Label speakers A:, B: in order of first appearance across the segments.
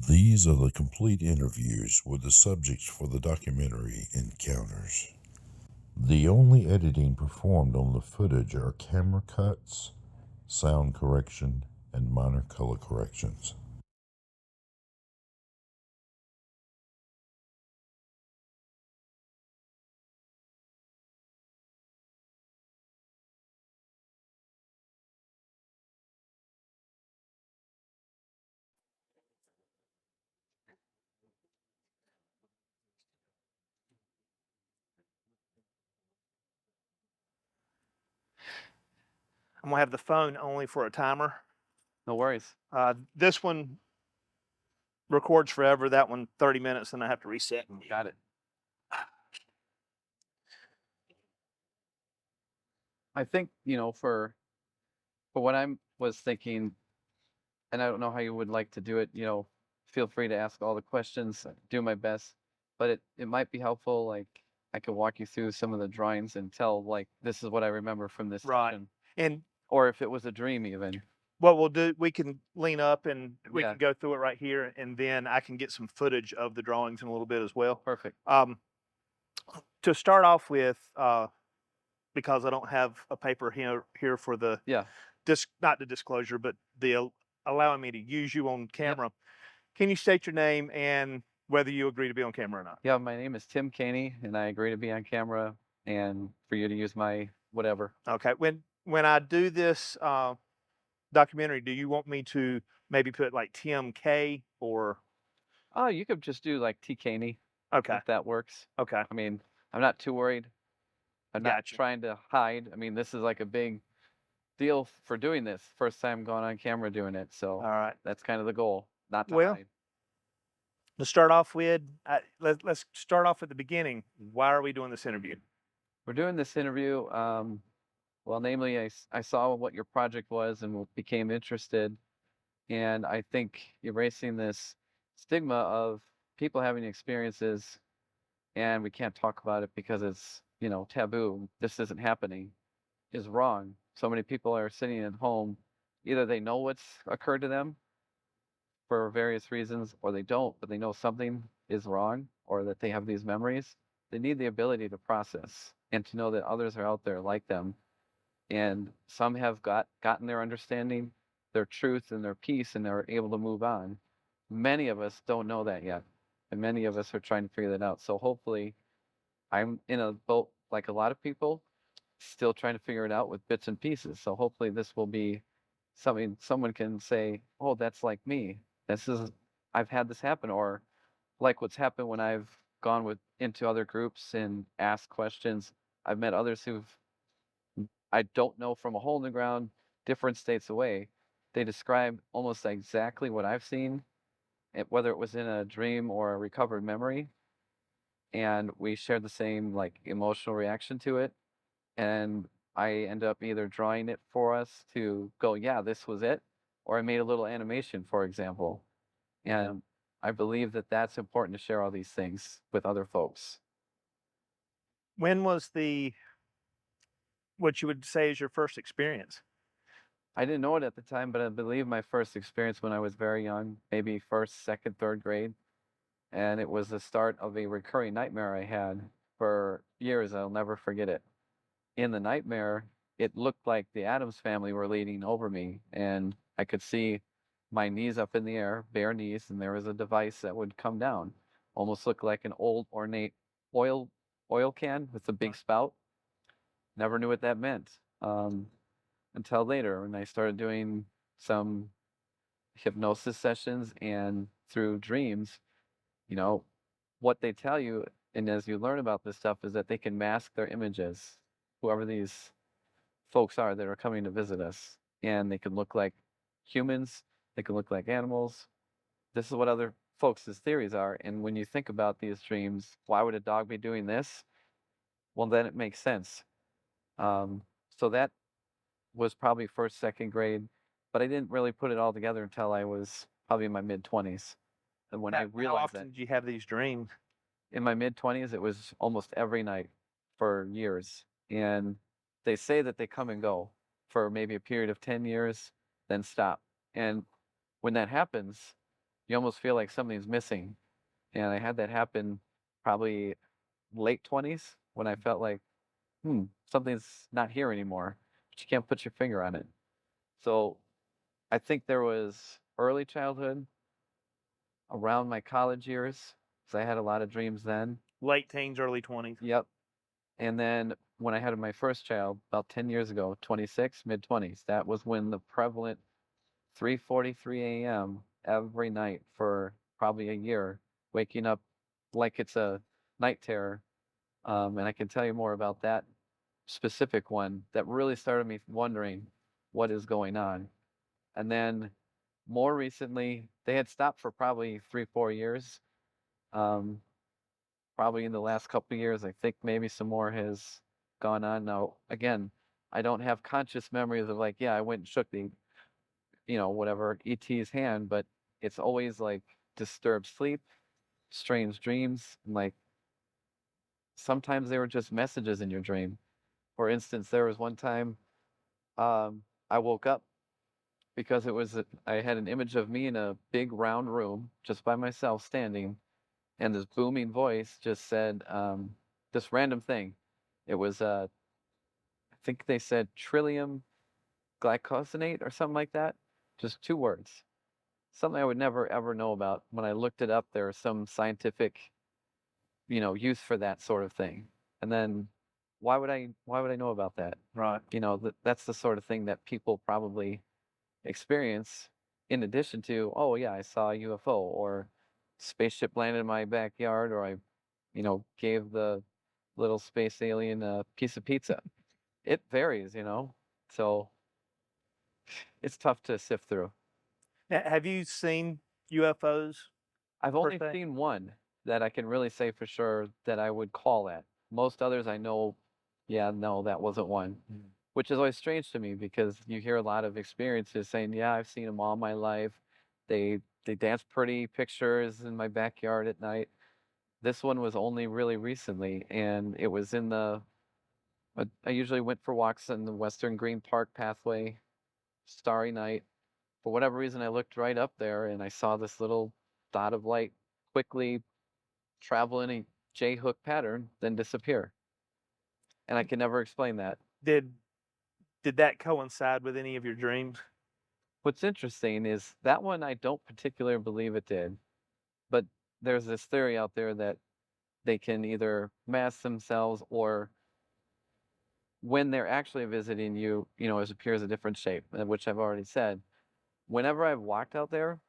A: These are the complete interviews with the subjects for the documentary Encounters. The only editing performed on the footage are camera cuts, sound correction, and minor color corrections.
B: I'm gonna have the phone only for a timer.
C: No worries.
B: This one records forever. That one 30 minutes, and I have to reset.
C: Got it. I think, for what I was thinking, and I don't know how you would like to do it, feel free to ask all the questions, do my best, but it might be helpful, like I could walk you through some of the drawings and tell, like, this is what I remember from this
B: Right.
C: session,
B: And
C: or if it was a dream even.
B: what we'll do, we can lean up and we
C: Yeah.
B: can go through it right here, and then I can get some footage of the drawings in a little bit as well.
C: Perfect.
B: To start off with, because I don't have a paper here for the
C: Yeah.
B: not the disclosure, but the allowing me to use you on camera. Can you state your name and whether you agree to be on camera or not?
C: Yeah, my name is Tim Kaney, and I agree to be on camera and for you to use my whatever.
B: Okay. When I do this documentary, do you want me to maybe put like Tim K or
C: Oh, you could just do like T. Kaney
B: okay,
C: if that works.
B: okay,
C: I mean, I'm not too worried. I'm not
B: gotcha.
C: trying to hide. I mean, this is like a big deal for doing this. First time going on camera doing it.
B: All
C: So
B: right.
C: that's kind of the goal, not to
B: Well,
C: hide.
B: to start off with, let's start off at the beginning. Why are we doing this interview?
C: We're doing this interview. Well, namely, I saw what your project was and became interested. And I think erasing this stigma of people having experiences and we can't talk about it because it's, taboo. This isn't happening is wrong. So many people are sitting at home, either they know what's occurred to them for various reasons, or they don't, but they know something is wrong or that they have these memories. They need the ability to process and to know that others are out there like them. And some have gotten their understanding, their truth, and their peace, and they're able to move on. Many of us don't know that yet, and many of us are trying to figure that out. So hopefully, I'm in a boat like a lot of people, still trying to figure it out with bits and pieces. So hopefully this will be something someone can say, "Oh, that's like me. This is I've had this happen," or like what's happened when I've gone with into other groups and asked questions. I've met others who've I don't know from a hole in the ground, different states away. They describe almost exactly what I've seen, whether it was in a dream or a recovered memory, and we shared the same like emotional reaction to it. And I end up either drawing it for us to go, yeah, this was it, or I made a little animation, for example. And I believe that that's important to share all these things with other folks.
B: When was what you would say is your first experience?
C: I didn't know it at the time, but I believe my first experience when I was very young, maybe first, second, third grade. And it was the start of a recurring nightmare I had for years. I'll never forget it. In the nightmare, it looked like the Adams family were leaning over me, and I could see my knees up in the air, bare knees, and there was a device that would come down, almost looked like an old ornate oil oil can with a big spout. Never knew what that meant until later when I started doing some hypnosis sessions and through dreams. You know what they tell you, and as you learn about this stuff, is that they can mask their images, whoever these folks are that are coming to visit us. And they can look like humans, they can look like animals. This is what other folks' theories are. And when you think about these dreams, why would a dog be doing this? Well, then it makes sense. Um, so that was probably first, second grade, but I didn't really put it all together until I was probably in my mid 20s. And when I
B: How
C: realized that
B: often did you have these dreams?
C: in my mid 20s, it was almost every night for years. And they say that they come and go for maybe a period of 10 years, then stop. And when that happens, you almost feel like something's missing. And I had that happen probably late 20s when I felt like, something's not here anymore, but you can't put your finger on it. So I think there was early childhood around my college years, because I had a lot of dreams then.
B: Late teens, early 20s.
C: Yep. And then when I had my first child about 10 years ago, 26, mid 20s, that was when the prevalent 3:43 a.m. every night for probably a year, waking up like it's a night terror. And I can tell you more about that specific one that really started me wondering what is going on. And then more recently, they had stopped for probably 3, 4 years. Um, Probably in the last couple of years, I think maybe some more has gone on. Now, again, I don't have conscious memories of like, yeah, I went and shook the, whatever ET's hand, but it's always like disturbed sleep, strange dreams, and like sometimes they were just messages in your dream. For instance, there was one time I woke up because I had an image of me in a big round room just by myself standing, and this booming voice just said this random thing. It was, I think they said trillium glycosinate or something like that. Just 2 words. Something I would never ever know about. When I looked it up, there was some scientific, use for that sort of thing. And then why would I know about that?
B: Right.
C: That's the sort of thing that people probably experience in addition to, oh yeah, I saw a UFO or spaceship landed in my backyard or I, gave the little space alien a piece of pizza. It varies. So it's tough to sift through.
B: Now, have you seen UFOs
C: I've
B: per
C: only
B: se?
C: seen one that I can really say for sure that I would call that. Most others I know, yeah, no, that wasn't one. Which is always strange to me because you hear a lot of experiences saying, yeah, I've seen them all my life. They dance pretty pictures in my backyard at night. This one was only really recently, and it was in I usually went for walks in the Western Green Park pathway, starry night. For whatever reason, I looked right up there and I saw this little dot of light quickly travel in a J hook pattern, then disappear. And I can never explain that.
B: Did that coincide with any of your dreams?
C: What's interesting is that one I don't particularly believe it did, but there's this theory out there that they can either mask themselves or when they're actually visiting you, it appears a different shape, which I've already said. Whenever I've walked out there,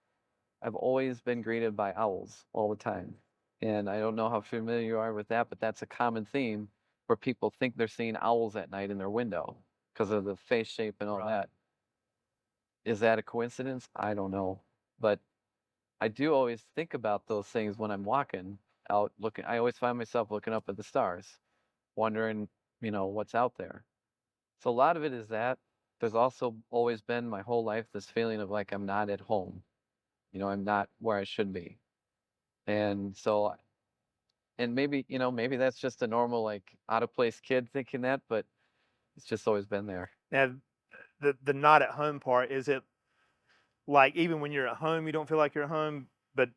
C: I've always been greeted by owls all the time. And I don't know how familiar you are with that, but that's a common theme where people think they're seeing owls at night in their window because of the face shape and all
B: Right.
C: that. Is that a coincidence? I don't know. But I do always think about those things when I'm walking out looking. I always find myself looking up at the stars, wondering, what's out there. So a lot of it is that. There's also always been my whole life this feeling of like I'm not at home. I'm not where I should be. And so, and maybe that's just a normal, like, out of place kid thinking that, but it's just always been there.
B: Now, the not at home part, is it like even when you're at home, you don't feel like you're at home, but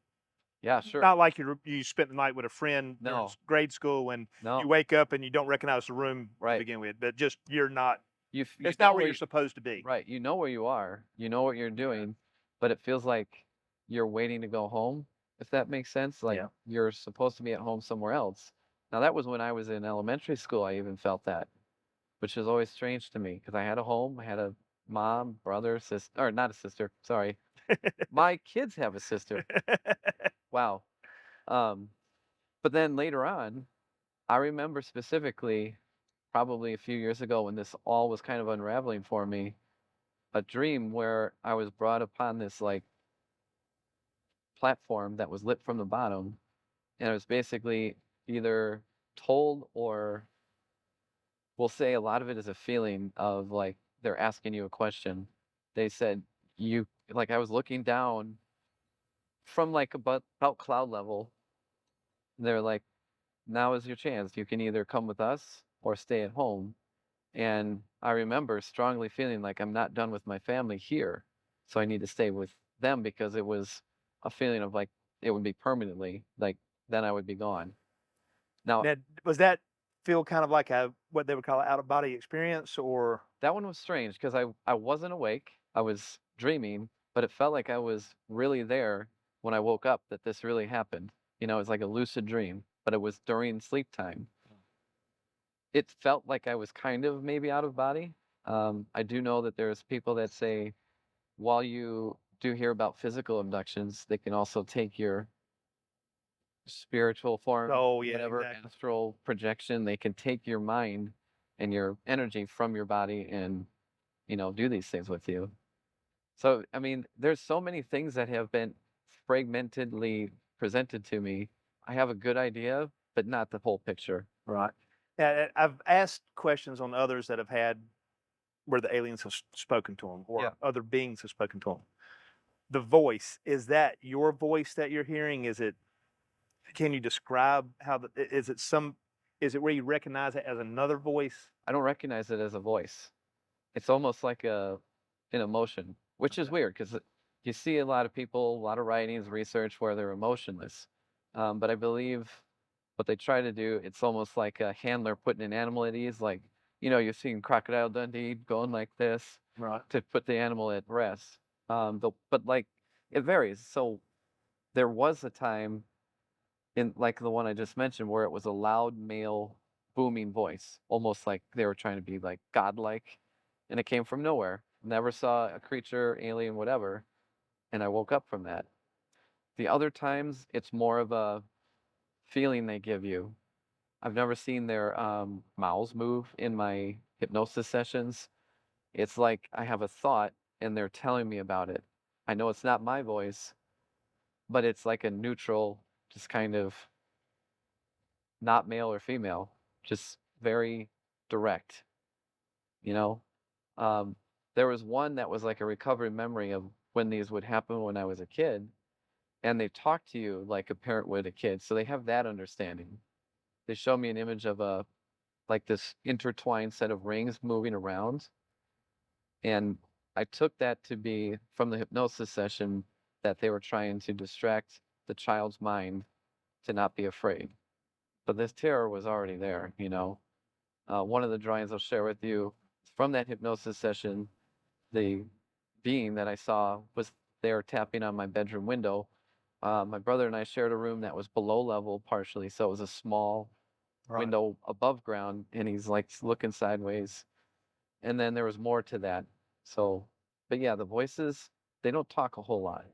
C: Yeah, sure.
B: not like you spent the night with a friend during
C: No,
B: grade school and
C: no,
B: you wake up and you don't recognize the room to
C: right.
B: begin with, but just you're not.
C: You
B: It's
C: know
B: not where
C: where
B: you're supposed to be.
C: right. You know where you are. You know what you're doing, but it feels like you're waiting to go home, if that makes sense. Like
B: Yeah.
C: you're supposed to be at home somewhere else. Now that was when I was in elementary school. I even felt that, which is always strange to me because I had a home. I had a mom, brother, sister, or not a sister. Sorry, my kids have a sister. Wow. Um, but then later on, I remember specifically, probably a few years ago when this all was kind of unraveling for me, a dream where I was brought upon this like platform that was lit from the bottom, and it was basically either told or we'll say a lot of it is a feeling of like they're asking you a question. They said you like I was looking down from like about cloud level. They're like, now is your chance. You can either come with us or stay at home. And I remember strongly feeling like I'm not done with my family here. So I need to stay with them because it was a feeling of like it would be permanently, like then I would be gone. Now,
B: Now, was that feel kind of like a what they would call an out of body experience, or
C: that one was strange because I wasn't awake. I was dreaming, but it felt like I was really there when I woke up, that this really happened. You know, it's like a lucid dream, but it was during sleep time. It felt like I was kind of maybe out of body. I do know that there's people that say while you do hear about physical abductions, they can also take your spiritual form,
B: oh yeah,
C: whatever
B: exactly.
C: astral projection. They can take your mind and your energy from your body and, you know, do these things with you. So, I mean, there's so many things that have been fragmentedly presented to me. I have a good idea, but not the whole picture.
B: Right. Yeah, I've asked questions on others that have had where the aliens have spoken to them,
C: Yeah.
B: or other beings have spoken to them. The voice, is that your voice that you're hearing? Is it? Can you describe how the? Is it some? Is it where you recognize it as another voice?
C: I don't recognize it as a voice. It's almost like an emotion, which is
B: Okay.
C: weird because you see a lot of people, a lot of writings, research where they're emotionless. But I believe what they try to do, it's almost like a handler putting an animal at ease. Like, you know, you've seen Crocodile Dundee going like this
B: Right.
C: to put the animal at rest. But like it varies. So there was a time in like the one I just mentioned where it was a loud male booming voice, almost like they were trying to be like godlike, and it came from nowhere. Never saw a creature, alien, whatever, and I woke up from that. The other times, it's more of a feeling they give you. I've never seen their mouths move in my hypnosis sessions. It's like I have a thought and they're telling me about it. I know it's not my voice, but it's like a neutral, just kind of not male or female, just very direct, you know? Um, there was one that was like a recovery memory of when these would happen when I was a kid, and they talk to you like a parent would a kid. So they have that understanding. They show me an image of a like this intertwined set of rings moving around. And I took that to be from the hypnosis session that they were trying to distract the child's mind to not be afraid. But this terror was already there, you know. One of the drawings I'll share with you from that hypnosis session, the being that I saw was there tapping on my bedroom window. My brother and I shared a room that was below level partially, so it was a small
B: Right.
C: window above ground, and he's like looking sideways. And then there was more to that. So, but yeah, the voices, they don't talk a whole lot.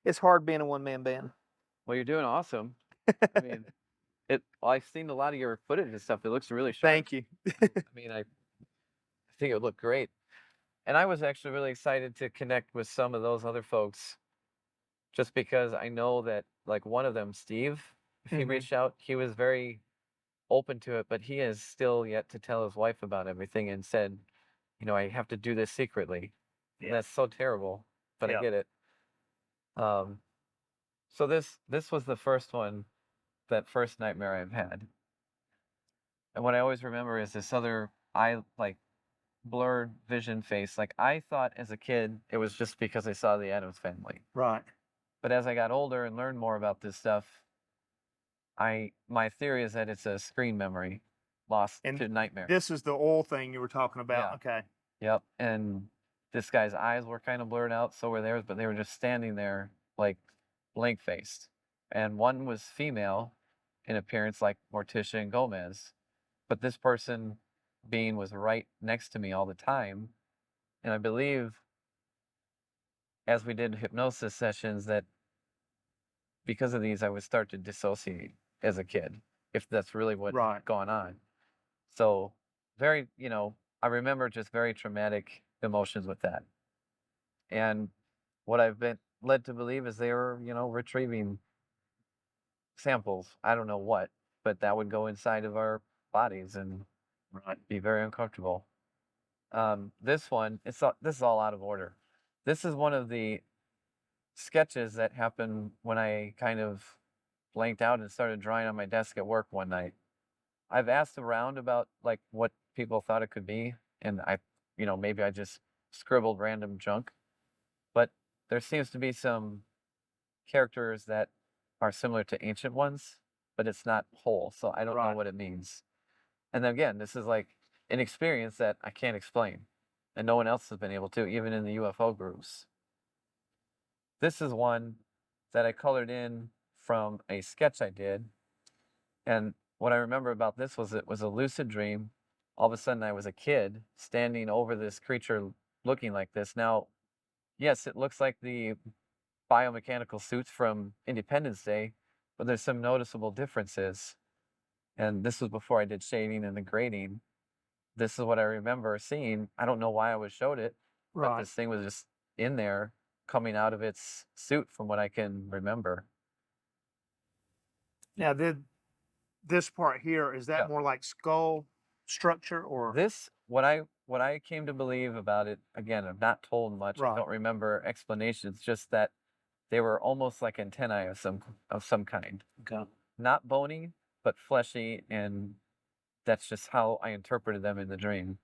B: It's hard being a one man band.
C: Well, you're doing awesome. I mean, I've seen a lot of your footage and stuff. It looks really sharp.
B: Thank you.
C: I mean, I think it would look great. And I was actually really excited to connect with some of those other folks just because I know that like one of them, Steve, if he
B: Mhm.
C: reached out, he was very open to it, but he has still yet to tell his wife about everything and said, you know, I have to do this secretly. And
B: Yeah.
C: that's so terrible, but I
B: Yeah.
C: get it. Um, so this was the first one, that first nightmare I've had. And what I always remember is this other eye like blurred vision face. Like I thought as a kid it was just because I saw the Addams Family.
B: Right.
C: But as I got older and learned more about this stuff, my theory is that it's a screen memory lost
B: And
C: to nightmare.
B: this is the oil thing you were talking about.
C: Yeah.
B: Okay.
C: Yep. And this guy's eyes were kind of blurred out, so were theirs, but they were just standing there like blank faced. And one was female in appearance like Morticia and Gomez, but this person being was right next to me all the time. And I believe as we did hypnosis sessions that because of these I would start to dissociate as a kid, if that's really what
B: Right.
C: had gone on. So very, you know, I remember just very traumatic emotions with that. And what I've been led to believe is they were, you know, retrieving samples. I don't know what, but that would go inside of our bodies and
B: Right.
C: be very uncomfortable. This one, this is all out of order. This is one of the sketches that happened when I kind of blanked out and started drawing on my desk at work one night. I've asked around about like what people thought it could be, and maybe I just scribbled random junk, but there seems to be some characters that are similar to ancient ones, but it's not whole, so I don't know
B: Right.
C: what it means. And then again, this is like an experience that I can't explain, and no one else has been able to, even in the UFO groups. This is one that I colored in from a sketch I did, and what I remember about this was it was a lucid dream. All of a sudden, I was a kid standing over this creature looking like this. Now, yes, it looks like the biomechanical suits from Independence Day, but there's some noticeable differences. And this was before I did shading and the grading. This is what I remember seeing. I don't know why I was showed it, but
B: Right.
C: this thing was just in there coming out of its suit from what I can remember.
B: Now, this part here, is that
C: Yeah.
B: more like skull structure or?
C: This, what I came to believe about it, again, I'm not told much. I
B: Right.
C: don't remember explanations, just that they were almost like antennae of some kind.
B: Okay.
C: Not bony, but fleshy, and that's just how I interpreted them in the dream.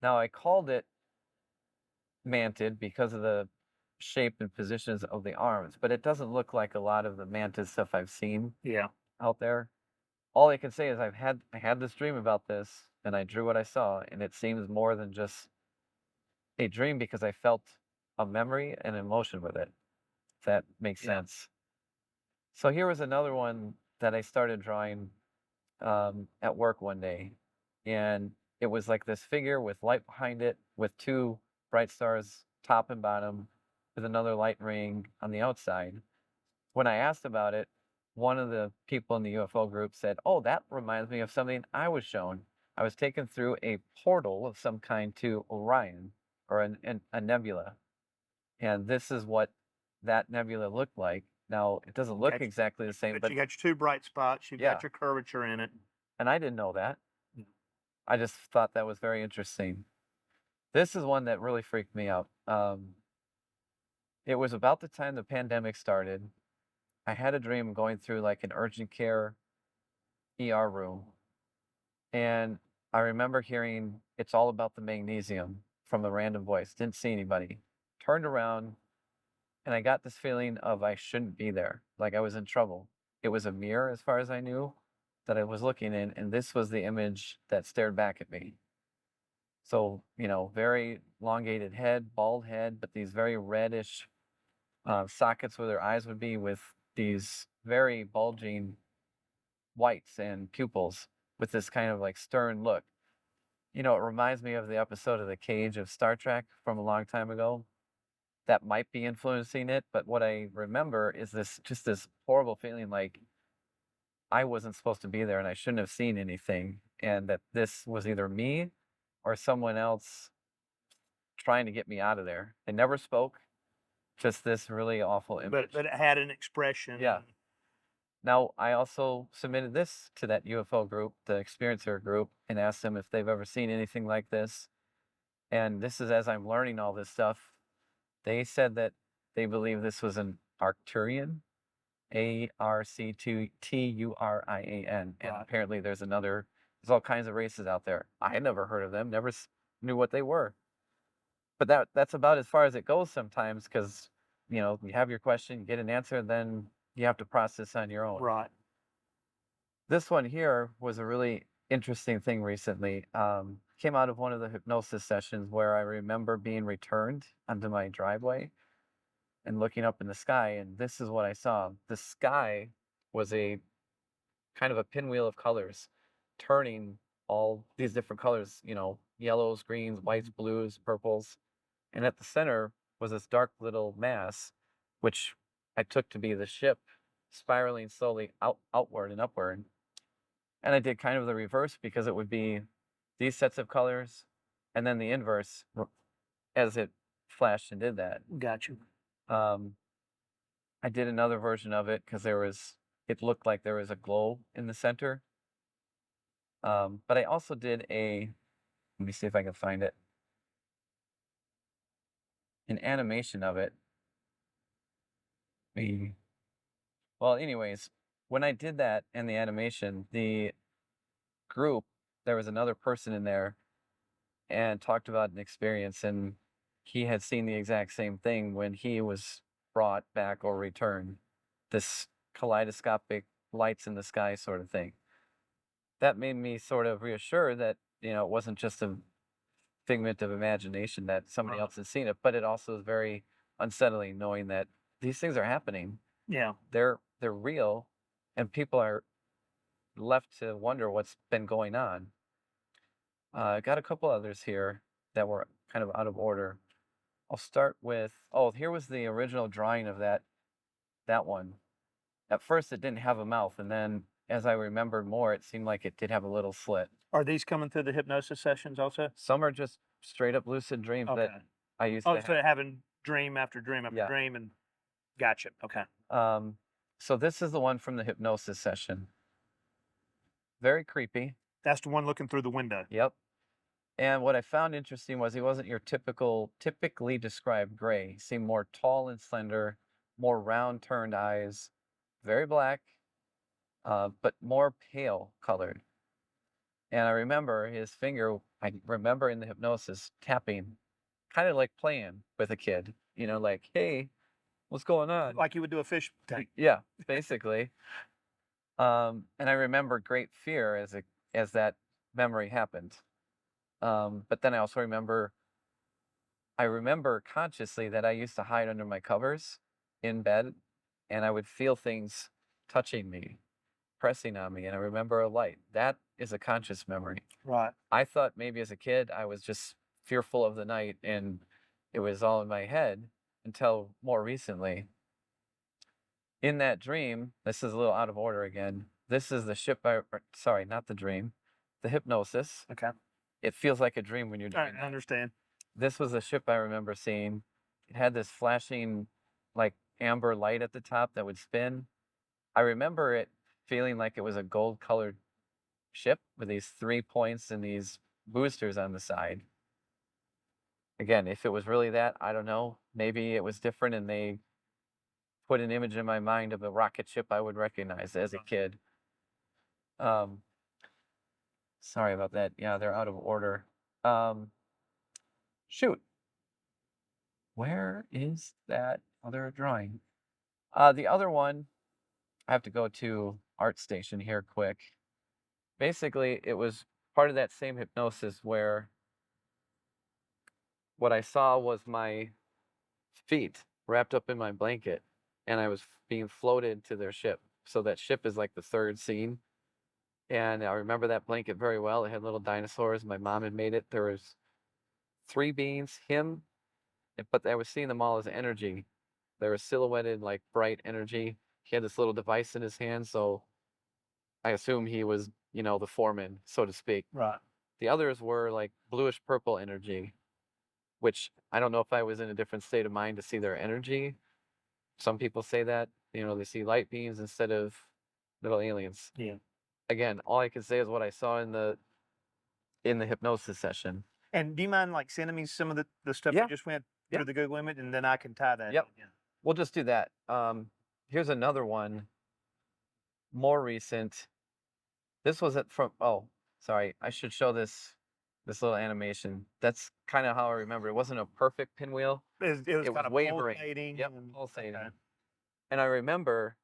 C: Now I called it mantid because of the shape and positions of the arms, but it doesn't look like a lot of the mantid stuff I've seen
B: Yeah.
C: out there. All I can say is I had this dream about this, and I drew what I saw, and it seems more than just a dream because I felt a memory and emotion with it. If that makes
B: Yeah.
C: sense. So here was another one that I started drawing at work one day, and it was like this figure with light behind it, with two bright stars top and bottom, with another light ring on the outside. When I asked about it, one of the people in the UFO group said, "Oh, that reminds me of something I was shown. I was taken through a portal of some kind to Orion, or a nebula, and this is what that nebula looked like. Now, it doesn't look
B: Got
C: exactly the same,
B: But
C: but
B: you got your two bright spots. You've
C: yeah,
B: got your curvature in it.
C: and I didn't know that.
B: Yeah.
C: I just thought that was very interesting. This is one that really freaked me out. It was about the time the pandemic started. I had a dream going through like an urgent care ER room, and I remember hearing "It's all about the magnesium" from a random voice. Didn't see anybody. Turned around, and I got this feeling of I shouldn't be there, like I was in trouble. It was a mirror, as far as I knew, that I was looking in, and this was the image that stared back at me. So, very elongated head, bald head, but these very reddish sockets where their eyes would be, with these very bulging whites and pupils, with this kind of like stern look. It reminds me of the episode of The Cage of Star Trek from a long time ago. That might be influencing it, but what I remember is this horrible feeling like I wasn't supposed to be there and I shouldn't have seen anything, and that this was either me or someone else trying to get me out of there. They never spoke, just this really awful image.
B: But it had an expression.
C: Yeah. Now, I also submitted this to that UFO group, the experiencer group, and asked them if they've ever seen anything like this. And this is as I'm learning all this stuff. They said that they believe this was an Arcturian, Arcturian, and
B: Right.
C: apparently there's all kinds of races out there. I had never heard of them, never knew what they were. But that's about as far as it goes sometimes, because you have your question, you get an answer, then you have to process on your own.
B: Right.
C: This one here was a really interesting thing recently. Came out of one of the hypnosis sessions where I remember being returned onto my driveway and looking up in the sky, and this is what I saw. The sky was a kind of a pinwheel of colors, turning all these different colors, yellows, greens, whites, blues, purples. And at the center was this dark little mass, which I took to be the ship spiraling slowly outward and upward. And I did kind of the reverse, because it would be these sets of colors and then the inverse as it flashed and did that.
B: Got you.
C: I did another version of it because it looked like there was a glow in the center. But I also did let me see if I can find it. an animation of it. Well, anyways, when I did that and the animation, the group, there was another person in there and talked about an experience, and he had seen the exact same thing when he was brought back or returned. This kaleidoscopic lights in the sky sort of thing. That made me sort of reassured that, it wasn't just a figment of imagination that somebody else had seen it, but it also is very unsettling knowing that these things are happening.
B: Yeah.
C: They're real, and people are left to wonder what's been going on. I got a couple others here that were kind of out of order. I'll start with, here was the original drawing of that one. At first, it didn't have a mouth, and then as I remembered more, it seemed like it did have a little slit.
B: Are these coming through the hypnosis sessions also?
C: Some are just straight up lucid dreams that
B: Okay.
C: I used
B: Oh,
C: to
B: so
C: have.
B: having dream after dream after
C: Yeah.
B: dream, and gotcha. Okay.
C: So this is the one from the hypnosis session. Very creepy.
B: That's the one looking through the window.
C: Yep. And what I found interesting was he wasn't your typically described gray. He seemed more tall and slender, more round turned eyes, very black, but more pale colored. And I remember his finger, I remember in the hypnosis tapping, kind of like playing with a kid, like, hey, what's going on?
B: Like you would do a fish tank.
C: Yeah, basically. And I remember great fear as that memory happened. But then I also remember consciously that I used to hide under my covers in bed, and I would feel things touching me, pressing on me, and I remember a light. That is a conscious memory.
B: Right.
C: I thought maybe as a kid I was just fearful of the night and it was all in my head until more recently. In that dream, this is a little out of order again. This is the ship sorry, not the dream, the hypnosis.
B: Okay.
C: It feels like a dream when you're doing
B: I understand.
C: This was a ship I remember seeing. It had this flashing, like, amber light at the top that would spin. I remember it feeling like it was a gold-colored ship with these 3 points and these boosters on the side. Again, if it was really that, I don't know. Maybe it was different and they put an image in my mind of a rocket ship I would recognize as a kid. Sorry about that. Yeah, they're out of order. Shoot. Where is that other drawing? The other one, I have to go to ArtStation here quick. Basically, it was part of that same hypnosis where what I saw was my feet wrapped up in my blanket, and I was being floated to their ship. So that ship is like the third scene. And I remember that blanket very well. It had little dinosaurs. My mom had made it. There was 3 beings, him, but I was seeing them all as energy. They were silhouetted like bright energy. He had this little device in his hand, so I assume he was, the foreman, so to speak.
B: Right.
C: The others were like bluish purple energy, which I don't know if I was in a different state of mind to see their energy. Some people say that, they see light beams instead of little aliens.
B: Yeah.
C: Again, all I can say is what I saw in the hypnosis session.
B: And do you mind like sending me some of the stuff
C: Yeah.
B: you just went
C: Yeah.
B: through the Google image, and then I can tie that?
C: Yep.
B: in?
C: We'll just do that. Here's another one, more recent. This wasn't from, sorry, I should show this little animation. That's kind of how I remember. It wasn't a perfect pinwheel.
B: It was
C: It
B: kind
C: was
B: of
C: wavering.
B: pulsating.
C: Yep,
B: and-
C: pulsating.
B: okay.
C: And I remember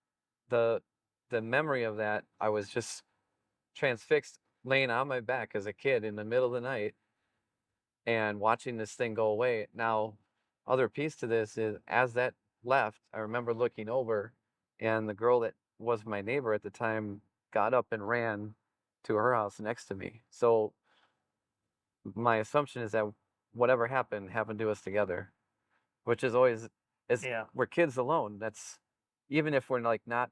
C: the memory of that. I was just transfixed, laying on my back as a kid in the middle of the night and watching this thing go away. Now, other piece to this is as that left, I remember looking over, and the girl that was my neighbor at the time got up and ran to her house next to me. So my assumption is that whatever happened to us together, which is always, as
B: Yeah.
C: we're kids alone. That's, even if we're like not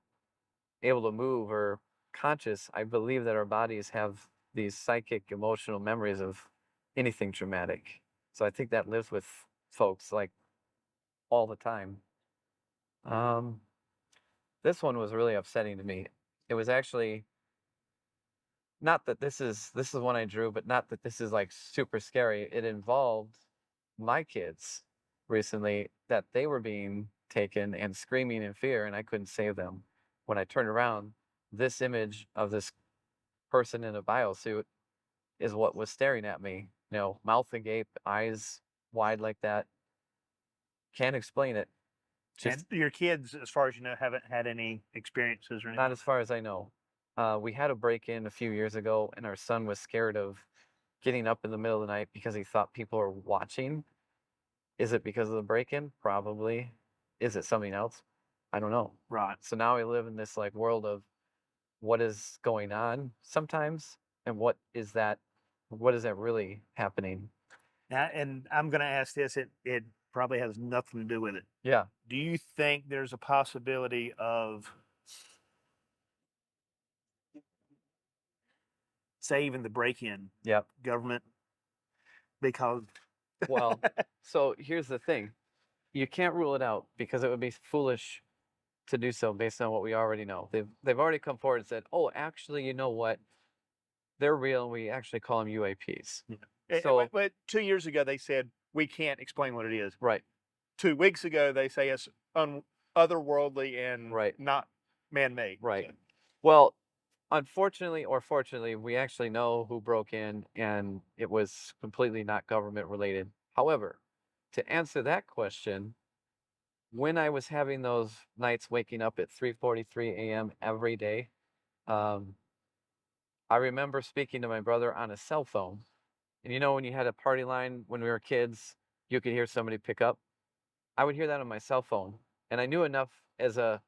C: able to move or conscious, I believe that our bodies have these psychic emotional memories of anything traumatic. So I think that lives with folks like all the time. This one was really upsetting to me. It was actually not that this is one I drew, but not that this is like super scary. It involved my kids. recently that they were being taken and screaming in fear, and I couldn't save them. When I turned around, this image of this person in a biosuit is what was staring at me. You know, mouth agape, eyes wide like that. Can't explain it.
B: And
C: Just
B: your kids, as far as you know, haven't had any experiences or anything?
C: not as far as I know. We had a break-in a few years ago, and our son was scared of getting up in the middle of the night because he thought people were watching. Is it because of the break-in? Probably. Is it something else? I don't know.
B: Right.
C: So now we live in this like world of what is going on sometimes, and what is that really happening?
B: And I'm going to ask this, it probably has nothing to do with it.
C: Yeah.
B: Do you think there's a possibility of, say, even the break-in
C: Yep.
B: government? Because
C: Well, so here's the thing. You can't rule it out because it would be foolish to do so based on what we already know. They've already come forward and said, "Oh, actually, you know what? They're real, and we actually call them UAPs." So,
B: but 2 years ago they said we can't explain what it is.
C: right,
B: 2 weeks ago they say it's otherworldly and
C: Right.
B: not man-made.
C: right.
B: So,
C: Well, unfortunately or fortunately, we actually know who broke in, and it was completely not government related. However, to answer that question, when I was having those nights waking up at 3:43 a.m. every day, um, I remember speaking to my brother on a cell phone. And you know, when you had a party line when we were kids, you could hear somebody pick up. I would hear that on my cell phone. And I knew enough as a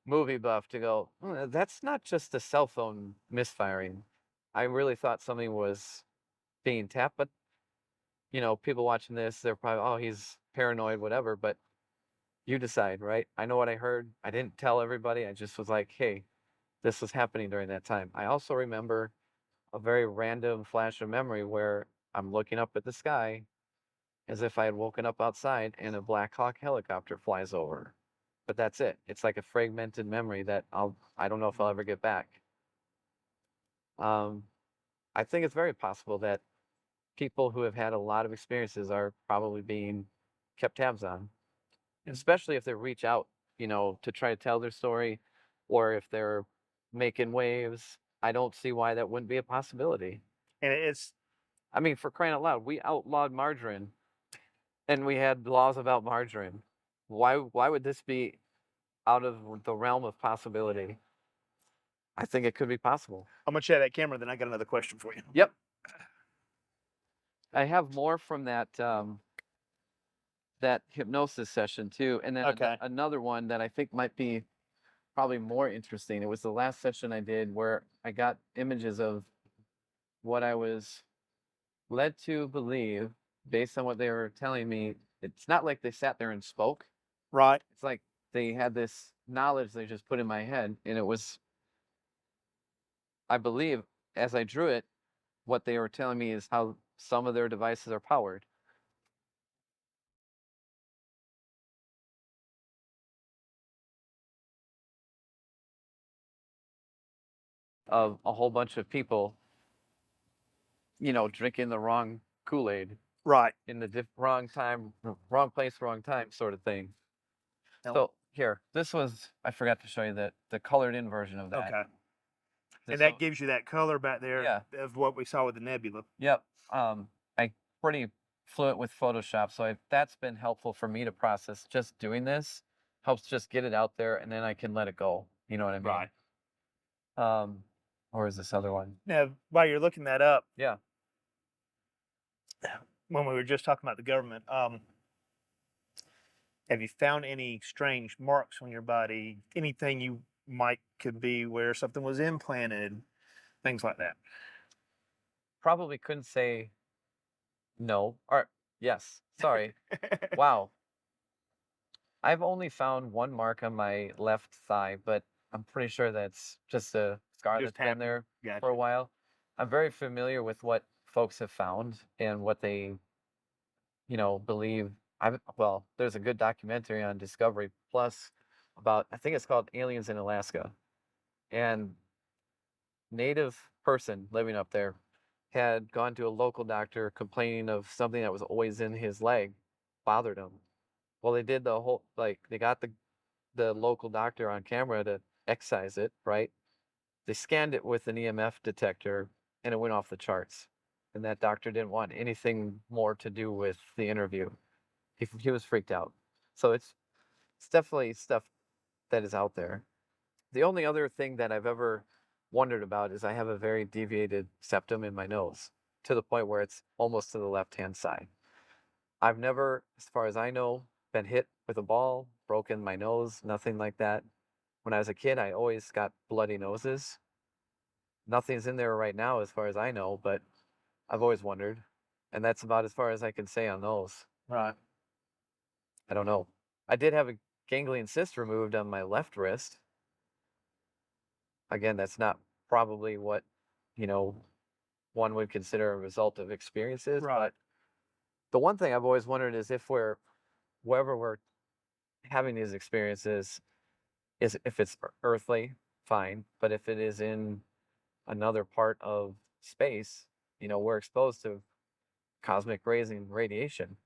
C: movie buff to go, that's not just a cell phone misfiring. I really thought something was being tapped. But, you know, people watching this, they're probably, oh, he's paranoid, whatever. But you decide, right? I know what I heard. I didn't tell everybody. I just was like, hey, this was happening during that time. I also remember a very random flash of memory where I'm looking up at the sky as if I had woken up outside and a Black Hawk helicopter flies over. But that's it. It's like a fragmented memory that I don't know if I'll ever get back. Um, I think it's very possible that people who have had a lot of experiences are probably being kept tabs on, especially if they reach out, you know, to try to tell their story, or if they're making waves. I don't see why that wouldn't be a possibility.
B: and it's
C: I mean, for crying out loud, we outlawed margarine, and we had laws about margarine. Why would this be out of the realm of possibility? I think it could be possible.
B: I'm gonna share that camera, then I got another question for you.
C: Yep. I have more from that that hypnosis session too, and then
B: Okay.
C: another one that I think might be probably more interesting. It was the last session I did where I got images of what I was led to believe based on what they were telling me. It's not like they sat there and spoke.
B: Right.
C: It's like they had this knowledge they just put in my head, and it was, I believe, as I drew it, what they were telling me is how some of their devices are powered. Of a whole bunch of people, you know, drinking the wrong Kool-Aid
B: Right.
C: in the wrong time, wrong place, wrong time sort of thing.
B: Now-
C: So here, this was, I forgot to show you the colored in version of that.
B: Okay. And
C: So-
B: that gives you that color back there
C: Yeah.
B: of what we saw with the nebula.
C: Yep. I pretty fluent with Photoshop, so that's been helpful for me to process. Just doing this helps just get it out there, and then I can let it go. You know what I mean?
B: Right.
C: Or is this other one?
B: Now, while you're looking that up,
C: Yeah.
B: when we were just talking about the government, have you found any strange marks on your body? Anything you might could be where something was implanted, things like that?
C: Probably couldn't say no. Or yes. Sorry. Wow. I've only found one mark on my left thigh, but I'm pretty sure that's just a scar
B: Just
C: that's been there
B: Gotcha.
C: for a while. I'm very familiar with what folks have found and what they, you know, believe. Well, there's a good documentary on Discovery Plus about, I think it's called Aliens in Alaska. And native person living up there had gone to a local doctor complaining of something that was always in his leg, bothered him. Well, they did the whole, like, they got the local doctor on camera to excise it, right? They scanned it with an EMF detector and it went off the charts. And that doctor didn't want anything more to do with the interview. He was freaked out. So it's definitely stuff that is out there. The only other thing that I've ever wondered about is I have a very deviated septum in my nose to the point where it's almost to the left-hand side. I've never, as far as I know, been hit with a ball, broken my nose, nothing like that. When I was a kid, I always got bloody noses. Nothing's in there right now, as far as I know, but I've always wondered. And that's about as far as I can say on those.
B: Right.
C: I don't know. I did have a ganglion cyst removed on my left wrist. Again, that's not probably what, you know, one would consider a result of experiences.
B: Right.
C: But the one thing I've always wondered is if wherever we're having these experiences, is if it's earthly, fine. But if it is in another part of space, we're exposed to cosmic rays and radiation.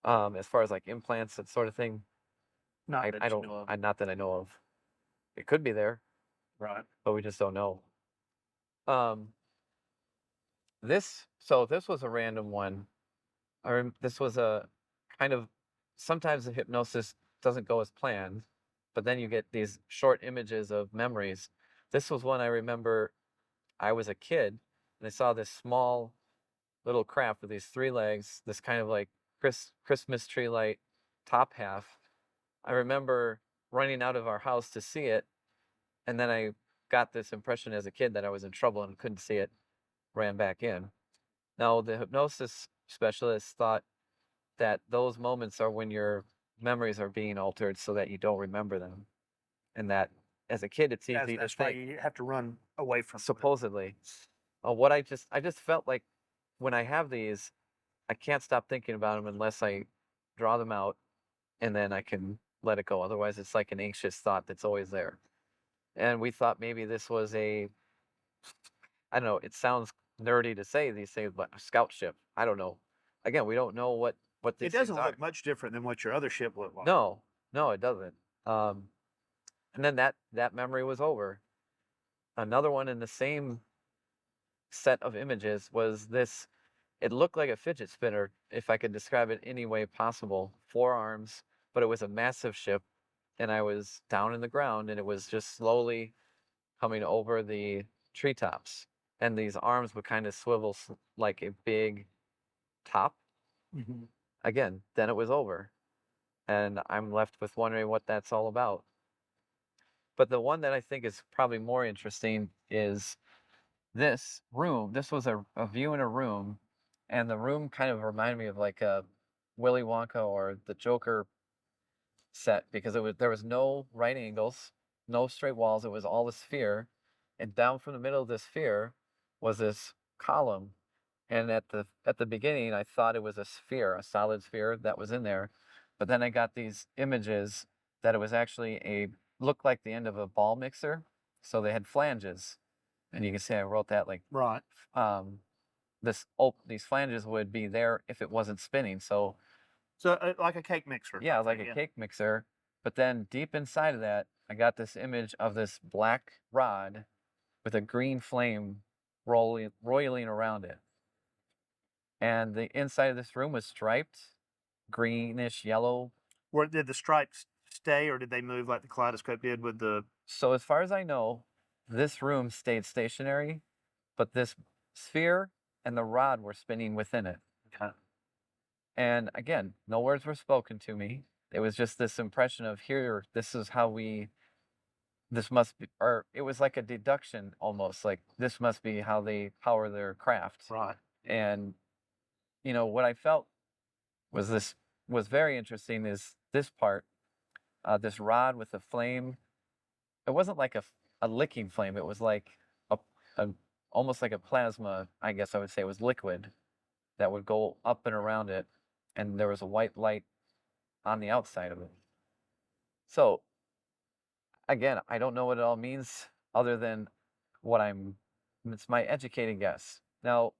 C: As far as like implants, that sort of thing,
B: Not
C: I
B: that you
C: don't,
B: know of.
C: not that I know of. It could be there,
B: Right.
C: but we just don't know. Um, so this was a random one. This was a kind of, sometimes the hypnosis doesn't go as planned, but then you get these short images of memories. This was one I remember. I was a kid and I saw this small little craft with these 3 legs, this kind of like Christmas tree light top half. I remember running out of our house to see it, and then I got this impression as a kid that I was in trouble and couldn't see it, ran back in. Now, the hypnosis specialist thought that those moments are when your memories are being altered so that you don't remember them. And that as a kid, it's easy to
B: That's why
C: think,
B: you have to run away from it.
C: supposedly. I just felt like when I have these, I can't stop thinking about them unless I draw them out and then I can let it go. Otherwise, it's like an anxious thought that's always there. And we thought maybe this was I don't know, it sounds nerdy to say these things, but a scout ship. I don't know. Again, we don't know what these
B: It
C: things
B: doesn't
C: are.
B: look much different than what your other ship looked like.
C: No, no, it doesn't. Um, and then that memory was over. Another one in the same set of images was this. It looked like a fidget spinner, if I could describe it any way possible. 4 arms, but it was a massive ship, and I was down in the ground, and it was just slowly coming over the treetops, and these arms would kind of swivel like a big top.
B: Mm-hmm.
C: Again, then it was over, and I'm left with wondering what that's all about. But the one that I think is probably more interesting is this room. This was a view in a room, and the room kind of reminded me of like a Willy Wonka or the Joker set, because there was no right angles, no straight walls. It was all a sphere, and down from the middle of the sphere was this column. And at the beginning, I thought it was a sphere, a solid sphere that was in there, but then I got these images that it was actually looked like the end of a ball mixer. So they had flanges, and you can see I wrote that like
B: Right.
C: um, these flanges would be there if it wasn't spinning. So
B: So like a cake mixer.
C: yeah,
B: type
C: like
B: thing,
C: a cake mixer. But then deep inside of that, I got this image of this black rod with a green flame roiling around it. And the inside of this room was striped, greenish yellow.
B: Where did the stripes stay, or did they move like the kaleidoscope did with the?
C: So as far as I know, this room stayed stationary, but this sphere and the rod were spinning within it.
B: Okay.
C: And again, no words were spoken to me. It was just this impression of here, this is how this must be, or it was like a deduction almost, like this must be how they power their craft.
B: Right.
C: And, what I felt was very interesting is this part, this rod with a flame. It wasn't like a licking flame. It was like a almost like a plasma, I guess I would say it was liquid that would go up and around it, and there was a white light on the outside of it. So again, I don't know what it all means other than it's my educated guess. Now,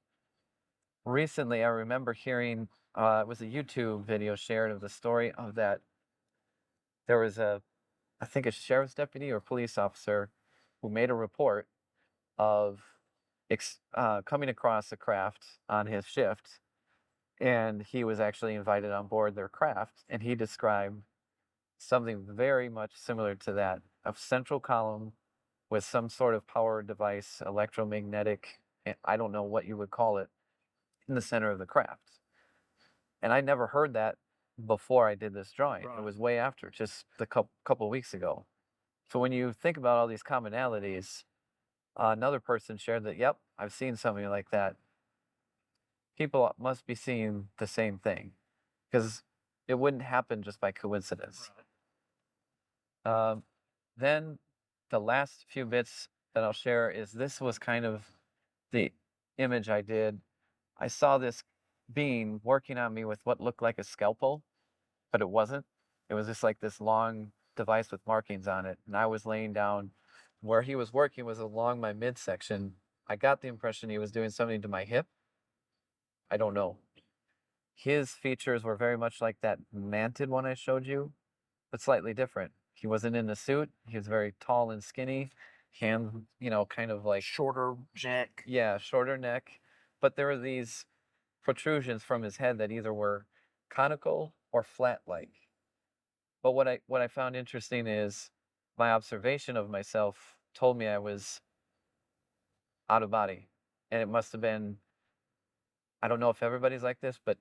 C: recently I remember hearing, it was a YouTube video shared of the story of that there was I think a sheriff's deputy or police officer who made a report of coming across a craft on his shift, and he was actually invited on board their craft, and he described something very much similar to that, a central column with some sort of power device, electromagnetic, I don't know what you would call it, in the center of the craft. And I never heard that before I did this drawing. It was way after, just a couple weeks ago. So when you think about all these commonalities, another person shared that, yep, I've seen something like that. People must be seeing the same thing, because it wouldn't happen just by coincidence. Then the last few bits that I'll share is this was kind of the image I did. I saw this being working on me with what looked like a scalpel, but it wasn't. It was just like this long device with markings on it. And I was laying down. Where he was working was along my midsection. I got the impression he was doing something to my hip. I don't know. His features were very much like that manted one I showed you, but slightly different. He wasn't in a suit. He was very tall and skinny, kind of like
B: Shorter neck.
C: Yeah, shorter neck. But there were these protrusions from his head that either were conical or flat-like. But what I found interesting is my observation of myself told me I was out of body. And it must have been, I don't know if everybody's like this, but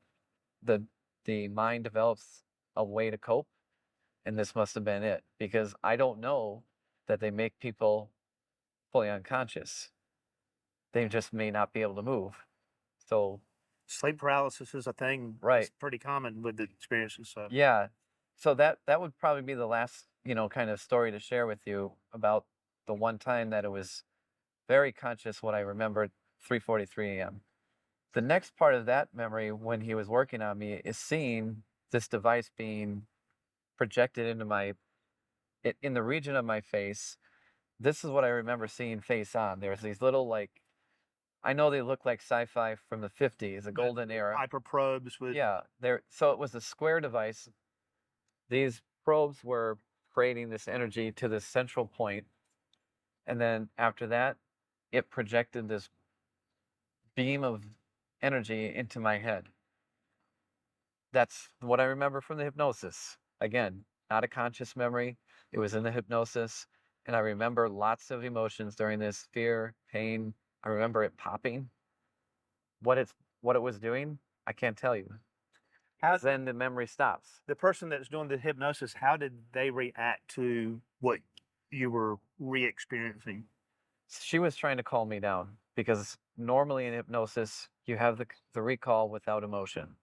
C: the mind develops a way to cope. And this must have been it, because I don't know that they make people fully unconscious. They just may not be able to move. So
B: Sleep paralysis is a thing.
C: Right.
B: It's pretty common with the experiences. So
C: yeah, so that would probably be the last, kind of story to share with you about the one time that it was very conscious, what I remembered, 3:43 a.m. The next part of that memory when he was working on me is seeing this device being projected into in the region of my face. This is what I remember seeing face on. There's these little, like, I know they look like sci-fi from the 50s, the golden era.
B: hyper probes with
C: Yeah, so it was a square device. These probes were creating this energy to this central point, and then after that, it projected this beam of energy into my head. That's what I remember from the hypnosis. Again, not a conscious memory. It was in the hypnosis, and I remember lots of emotions during this: fear, pain. I remember it popping. What it was doing, I can't tell you. Then the memory stops.
B: the person that's doing the hypnosis. How did they react to what you were re-experiencing?
C: She was trying to calm me down, because normally in hypnosis you have the recall without emotion.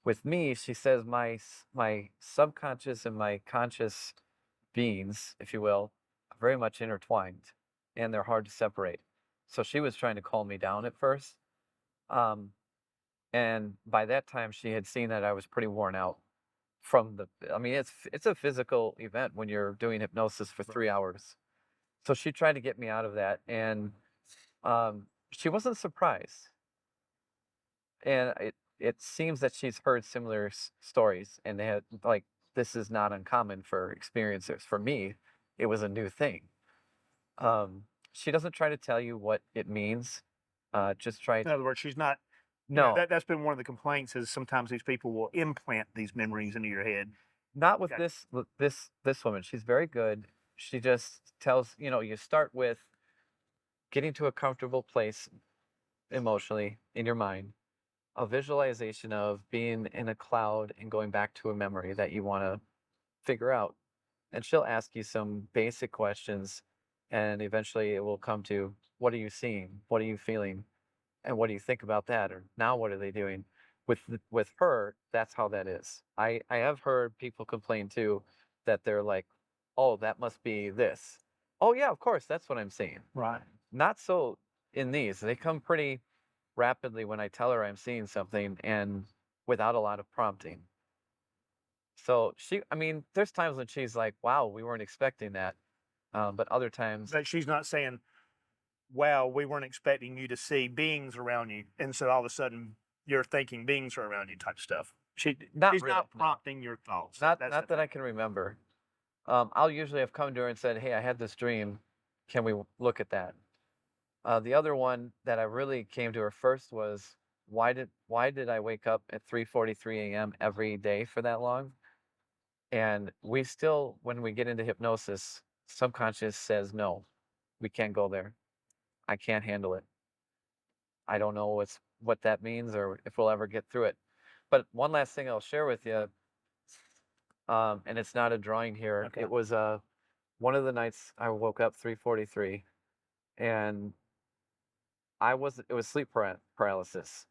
C: With me, she says my subconscious and my conscious beings, if you will, are very much intertwined, and they're hard to separate. So she was trying to calm me down at first. And by that time she had seen that I was pretty worn out from I mean, it's a physical event when you're doing hypnosis for 3 hours. So she tried to get me out of that, and she wasn't surprised. And it seems that she's heard similar stories, and they had, like, this is not uncommon for experiencers. For me, it was a new thing. She doesn't try to tell you what it means. Just try.
B: In other words, she's not.
C: No,
B: That's been one of the complaints, is sometimes these people will implant these memories into your head.
C: not with
B: Okay.
C: this woman. She's very good. She just tells, you start with getting to a comfortable place emotionally in your mind, a visualization of being in a cloud and going back to a memory that you want to figure out. And she'll ask you some basic questions, and eventually it will come to, what are you seeing? What are you feeling? And what do you think about that? Or now what are they doing? With her, that's how that is. I have heard people complain too, that they're like, oh, that must be this. Oh yeah, of course, that's what I'm seeing.
B: Right.
C: Not so in these. They come pretty rapidly when I tell her I'm seeing something and without a lot of prompting. So I mean, there's times when she's like, wow, we weren't expecting that. But other times,
B: But she's not saying, wow, we weren't expecting you to see beings around you. And so all of a sudden you're thinking beings are around you type stuff.
C: not
B: She's
C: really,
B: not
C: no.
B: prompting your thoughts.
C: Not
B: That's
C: not
B: the
C: that I
B: thing.
C: can remember. I'll usually have come to her and said, hey, I had this dream. Can we look at that? The other one that I really came to her first was, why did I wake up at 3:43 a.m. every day for that long? And we still, when we get into hypnosis, subconscious says, no, we can't go there. I can't handle it. I don't know what that means or if we'll ever get through it. But one last thing I'll share with you, and it's not a drawing here.
B: Okay.
C: It was one of the nights I woke up 3:43, and it was sleep paralysis.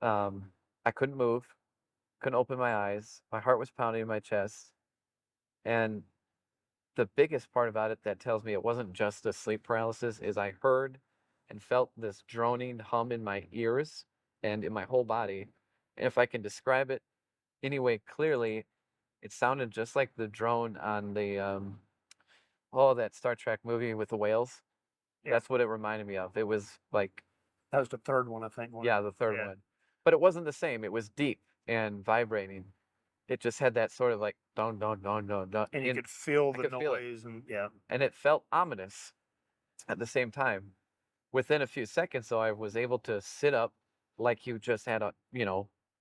C: I couldn't move, couldn't open my eyes. My heart was pounding in my chest, and the biggest part about it that tells me it wasn't just a sleep paralysis is I heard and felt this droning hum in my ears and in my whole body. And if I can describe it anyway clearly, it sounded just like the drone on the that Star Trek movie with the whales.
B: Yeah.
C: That's what it reminded me of. It was like,
B: That was the third one, I think.
C: yeah, the third one. But it wasn't the same. It was deep and vibrating. It just had that sort of like don don don don don.
B: And you could feel
C: I
B: the
C: could feel it.
B: noise and yeah.
C: And it felt ominous at the same time. Within a few seconds, though, I was able to sit up like you just had a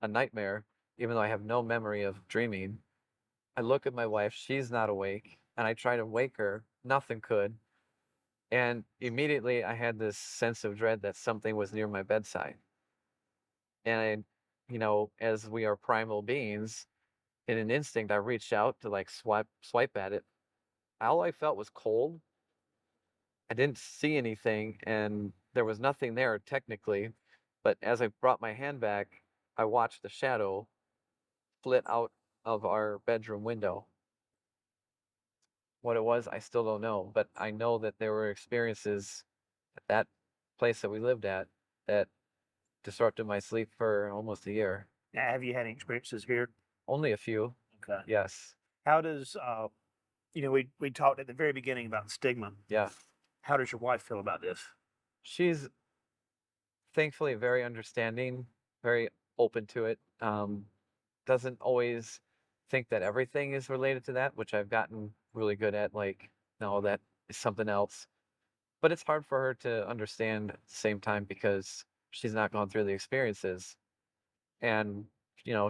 C: nightmare, even though I have no memory of dreaming. I look at my wife, she's not awake, and I try to wake her. Nothing could. And immediately I had this sense of dread that something was near my bedside. And as we are primal beings, in an instinct, I reached out to like swipe at it. All I felt was cold. I didn't see anything, and there was nothing there technically. But as I brought my hand back, I watched the shadow flit out of our bedroom window. What it was, I still don't know, but I know that there were experiences at that place that we lived at that disrupted my sleep for almost a year.
B: Now, have you had any experiences here?
C: Only a few,
B: Okay.
C: yes.
B: How does we talked at the very beginning about stigma.
C: Yeah.
B: How does your wife feel about this?
C: She's thankfully very understanding, very open to it. Doesn't always think that everything is related to that, which I've gotten really good at. Like, no, that is something else. But it's hard for her to understand at the same time because she's not gone through the experiences. And,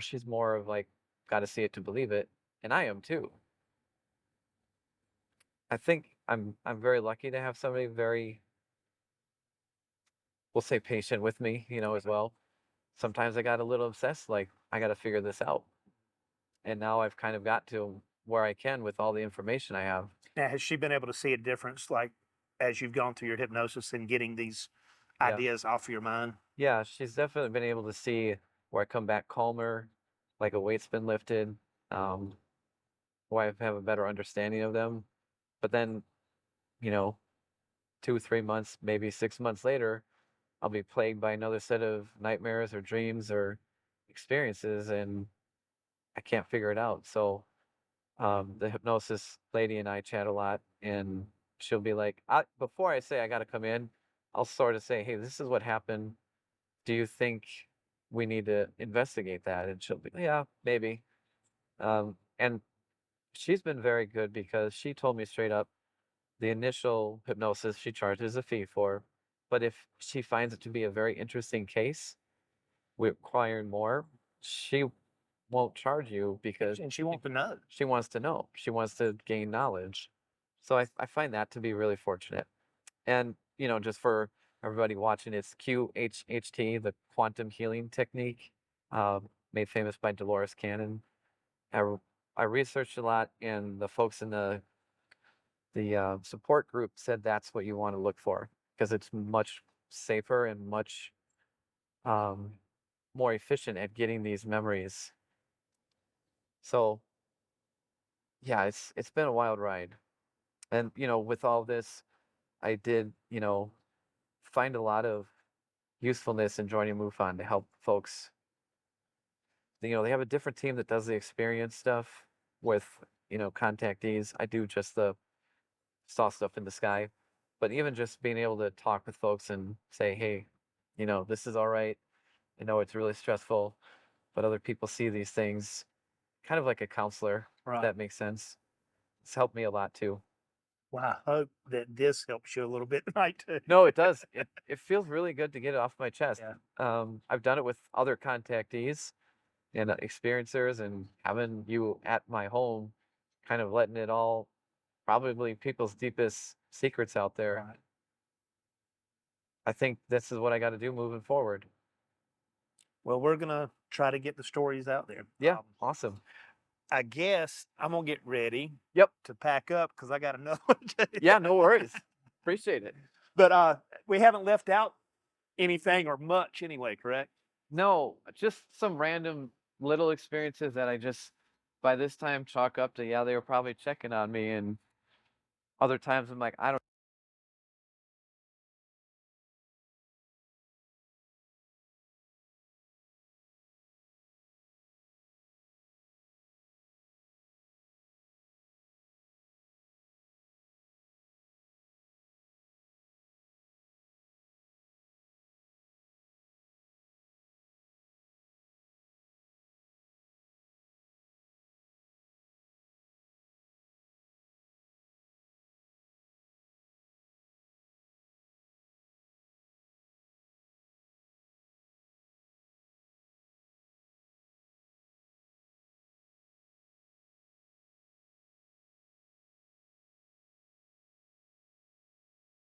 C: she's more of like, got to see it to believe it. And I am too. I think I'm very lucky to have somebody very, we'll say, patient with me, as well. Sometimes I got a little obsessed, like I got to figure this out. And now I've kind of got to where I can with all the information I have.
B: Now, has she been able to see a difference, like as you've gone through your hypnosis and getting these
C: Yeah.
B: ideas off of your mind?
C: Yeah, she's definitely been able to see where I come back calmer, like a weight's been lifted, where I have a better understanding of them. But then, you know, 2, 3 months, maybe 6 months later, I'll be plagued by another set of nightmares or dreams or experiences, and I can't figure it out. So, the hypnosis lady and I chat a lot, and she'll be like, before I say I got to come in, I'll sort of say, hey, this is what happened. Do you think we need to investigate that? And she'll be, yeah, maybe. And she's been very good because she told me straight up the initial hypnosis she charges a fee for. But if she finds it to be a very interesting case requiring more, she won't charge you because
B: And she wants to know.
C: she wants to know. She wants to gain knowledge. So I find that to be really fortunate. And, just for everybody watching, it's QHHT, the quantum healing technique, made famous by Dolores Cannon. I researched a lot, and the folks in the support group said that's what you want to look for because it's much safer and much more efficient at getting these memories. So yeah, it's been a wild ride. And with all this, I did find a lot of usefulness in joining MUFON to help folks. They have a different team that does the experience stuff with, contactees. I do just the saw stuff in the sky. But even just being able to talk with folks and say, hey, this is all right. I know it's really stressful, but other people see these things, kind of like a counselor, if
D: Right.
C: that makes sense. It's helped me a lot too.
D: Well, I hope that this helps you a little bit tonight too.
C: No, it does. It feels really good to get it off my chest.
D: Yeah.
C: I've done it with other contactees and experiencers, and having you at my home, kind of letting it all, probably people's deepest secrets out there.
D: Right.
C: I think this is what I got to do moving forward.
D: Well, we're gonna try to get the stories out there.
C: Yeah, awesome.
D: I guess I'm gonna get ready.
C: Yep.
D: To pack up because I got another one. To do.
C: Yeah, no worries. Appreciate it.
D: But we haven't left out anything or much anyway, correct?
C: No, just some random little experiences that I just, by this time, chalk up to, yeah, they were probably checking on me, and other times I'm like, I don't